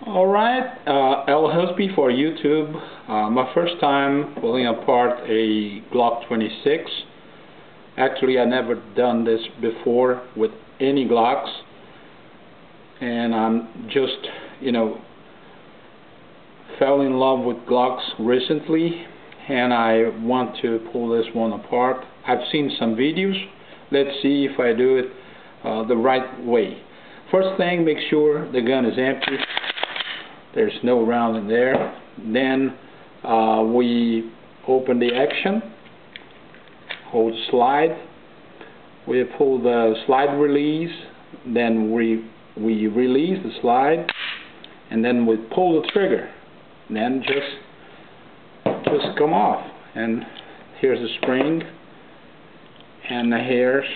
Alright, El Husby for YouTube. My first time pulling apart a Glock 26. Actually, I never done this before with any Glocks, and I'm just, fell in love with Glocks recently, and I want to pull this one apart. I've seen some videos. Let's see if I do it the right way. First thing, make sure the gun is empty. There's no round in there. Then we open the action, hold slide, we pull the slide release, then we release the slide, and then we pull the trigger. Then just come off, and here's the spring, and here's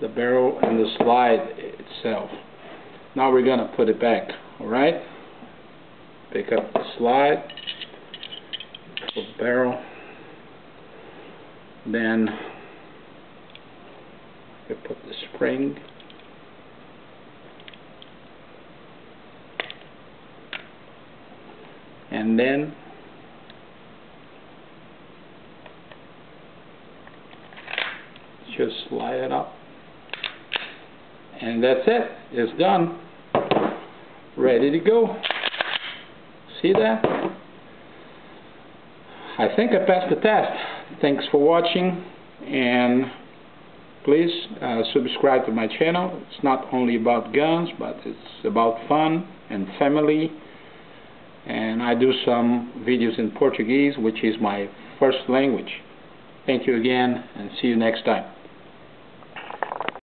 the barrel and the slide itself. Now we're gonna put it back. Alright, pick up the slide, pull the barrel, then we put the spring, and then just slide it up, and that's it. It's done. Ready to go. See that? I think I passed the test. Thanks for watching, and please subscribe to my channel. It's not only about guns, but it's about fun and family, and I do some videos in Portuguese, which is my first language. Thank you again, and see you next time.